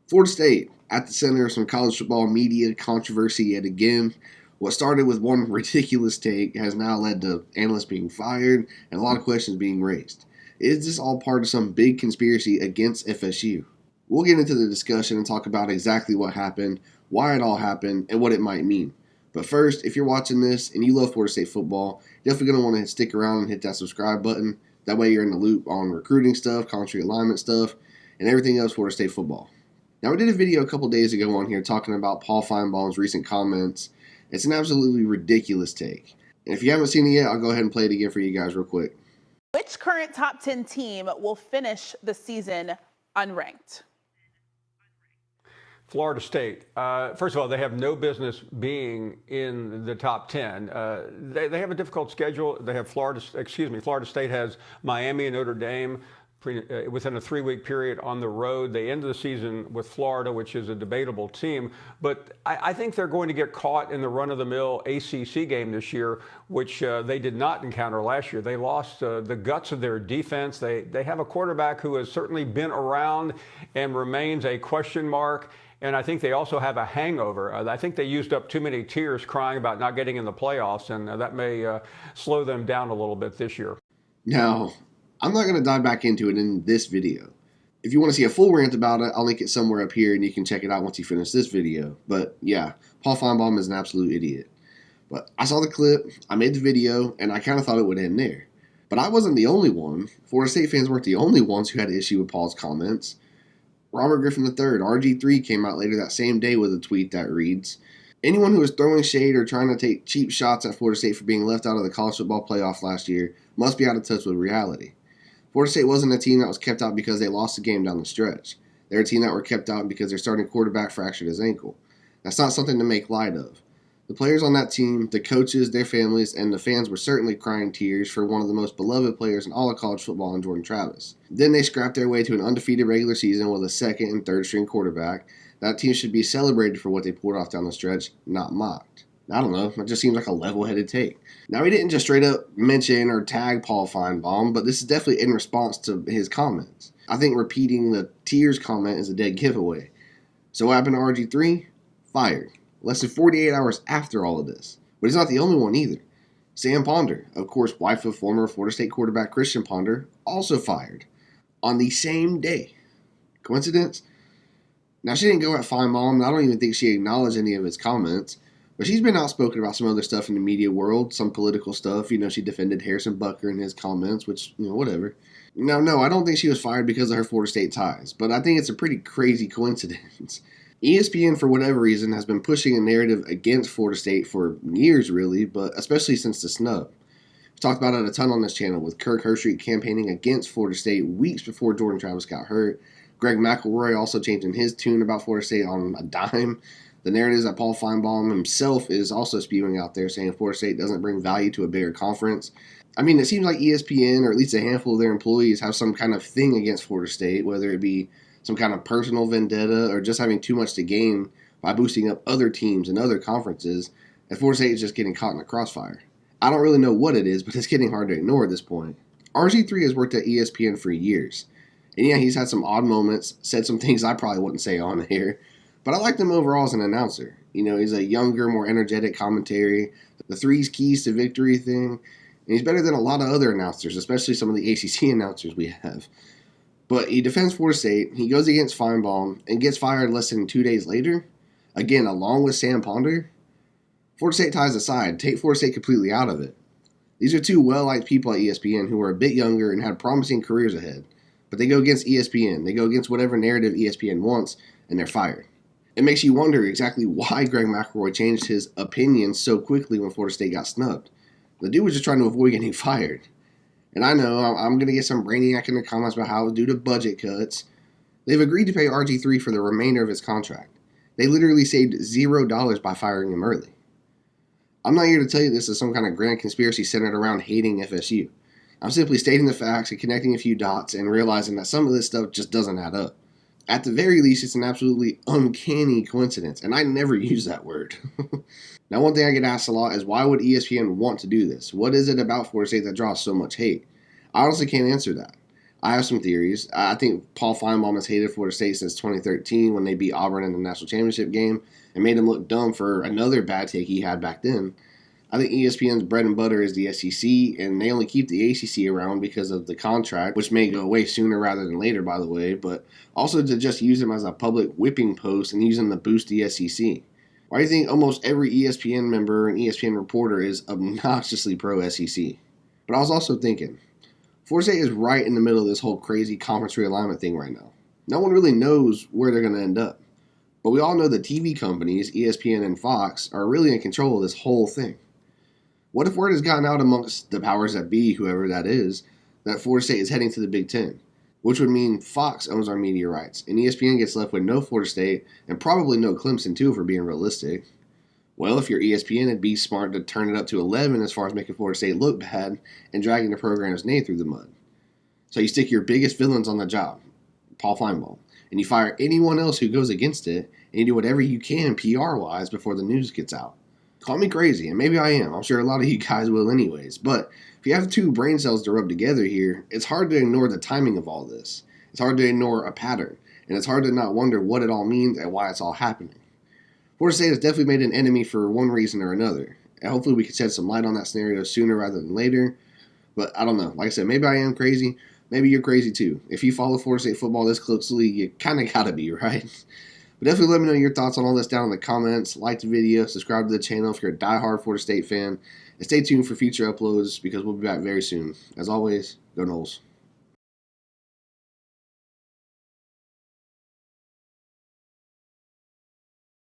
Florida State, at the center of some college football media controversy yet again. What started with one ridiculous take has now led to analysts being fired and a lot of questions being raised. Is this all part of some big conspiracy against FSU? We'll get into the discussion and talk about exactly what happened, why it all happened, and what it might mean. But first, if you're watching this and you love Florida State football, you're definitely going to want to stick around and hit that subscribe button. That way you're in the loop on recruiting stuff, country alignment stuff, and everything else Florida State football. Now, we did a video a couple days ago on here talking about Paul Finebaum's recent comments. It's an absolutely ridiculous take. And if you haven't seen it yet, I'll go ahead and play it again for you guys real quick. Which current top 10 team will finish the season unranked? Florida State. First of all, they have no business being in the top 10. They have a difficult schedule. They have Florida State has Miami and Notre Dame within a 3-week period on the road. They end the season with Florida, which is a debatable team. But I think they're going to get caught in the run-of-the-mill ACC game this year, which they did not encounter last year. They lost the guts of their defense. They have a quarterback who has certainly been around and remains a question mark. And I think they also have a hangover. I think they used up too many tears crying about not getting in the playoffs, and that may slow them down a little bit this year. Now, I'm not going to dive back into it in this video. If you want to see a full rant about it, I'll link it somewhere up here, and you can check it out once you finish this video. But yeah, Paul Finebaum is an absolute idiot. But I saw the clip, I made the video, and I kind of thought it would end there. But I wasn't the only one. Florida State fans weren't the only ones who had an issue with Paul's comments. Robert Griffin III, RG3, came out later that same day with a tweet that reads, "Anyone who is throwing shade or trying to take cheap shots at Florida State for being left out of the college football playoff last year must be out of touch with reality. Florida State wasn't a team that was kept out because they lost the game down the stretch. They're a team that were kept out because their starting quarterback fractured his ankle. That's not something to make light of. The players on that team, the coaches, their families, and the fans were certainly crying tears for one of the most beloved players in all of college football in Jordan Travis. Then they scrapped their way to an undefeated regular season with a second and third string quarterback. That team should be celebrated for what they pulled off down the stretch, not mocked." I don't know, it just seems like a level-headed take. Now, he didn't just straight up mention or tag Paul Finebaum, but this is definitely in response to his comments. I think repeating the tears comment is a dead giveaway. So what happened to RG3? Fired. Less than 48 hours after all of this. But he's not the only one either. Sam Ponder, of course, wife of former Florida State quarterback Christian Ponder, also fired on the same day. Coincidence? Now, she didn't go at Finebaum, and I don't even think she acknowledged any of his comments. But she's been outspoken about some other stuff in the media world, some political stuff. She defended Harrison Butker in his comments, which, whatever. Now, no, I don't think she was fired because of her Florida State ties, but I think it's a pretty crazy coincidence. ESPN, for whatever reason, has been pushing a narrative against Florida State for years, really, but especially since the snub. We've talked about it a ton on this channel, with Kirk Herbstreit campaigning against Florida State weeks before Jordan Travis got hurt. Greg McElroy also changing his tune about Florida State on a dime. The narratives that Paul Finebaum himself is also spewing out there, saying Florida State doesn't bring value to a bigger conference. I mean, it seems like ESPN, or at least a handful of their employees, have some kind of thing against Florida State, whether it be some kind of personal vendetta or just having too much to gain by boosting up other teams and other conferences, and Florida State is just getting caught in a crossfire. I don't really know what it is, but it's getting hard to ignore at this point. RG3 has worked at ESPN for years. And yeah, he's had some odd moments, said some things I probably wouldn't say on here. But I liked him overall as an announcer. He's a younger, more energetic commentary, the 3 keys to victory thing. And he's better than a lot of other announcers, especially some of the ACC announcers we have. But he defends Florida State, he goes against Finebaum, and gets fired less than 2 days later. Again, along with Sam Ponder. Florida State ties aside, take Florida State completely out of it. These are 2 well-liked people at ESPN who are a bit younger and had promising careers ahead. But they go against ESPN. They go against whatever narrative ESPN wants, and they're fired. It makes you wonder exactly why Greg McElroy changed his opinion so quickly when Florida State got snubbed. The dude was just trying to avoid getting fired. And I know I'm going to get some brainiac in the comments about how it was due to budget cuts. They've agreed to pay RG3 for the remainder of his contract. They literally saved $0 by firing him early. I'm not here to tell you this is some kind of grand conspiracy centered around hating FSU. I'm simply stating the facts and connecting a few dots and realizing that some of this stuff just doesn't add up. At the very least, it's an absolutely uncanny coincidence, and I never use that word. Now, one thing I get asked a lot is, why would ESPN want to do this? What is it about Florida State that draws so much hate? I honestly can't answer that. I have some theories. I think Paul Finebaum has hated Florida State since 2013 when they beat Auburn in the national championship game and made him look dumb for another bad take he had back then. I think ESPN's bread and butter is the SEC, and they only keep the ACC around because of the contract, which may go away sooner rather than later, by the way, but also to just use them as a public whipping post and use them to boost the SEC. Why do you think almost every ESPN member and ESPN reporter is obnoxiously pro-SEC? But I was also thinking, Florida State is right in the middle of this whole crazy conference realignment thing right now. No one really knows where they're going to end up. But we all know the TV companies, ESPN and Fox, are really in control of this whole thing. What if word has gotten out amongst the powers that be, whoever that is, that Florida State is heading to the Big Ten? Which would mean Fox owns our media rights, and ESPN gets left with no Florida State, and probably no Clemson too, if we're being realistic. Well, if you're ESPN, it'd be smart to turn it up to 11 as far as making Florida State look bad and dragging the program's name through the mud. So you stick your biggest villains on the job, Paul Finebaum, and you fire anyone else who goes against it, and you do whatever you can PR-wise before the news gets out. Call me crazy, and maybe I am. I'm sure a lot of you guys will anyways. But if you have two brain cells to rub together here, it's hard to ignore the timing of all this. It's hard to ignore a pattern, and it's hard to not wonder what it all means and why it's all happening. Florida State has definitely made an enemy for one reason or another, and hopefully we can shed some light on that scenario sooner rather than later. But I don't know. Like I said, maybe I am crazy. Maybe you're crazy too. If you follow Florida State football this closely, you kind of gotta be, right? But definitely let me know your thoughts on all this down in the comments. Like the video, subscribe to the channel if you're a diehard Florida State fan, and stay tuned for future uploads because we'll be back very soon. As always, go Noles.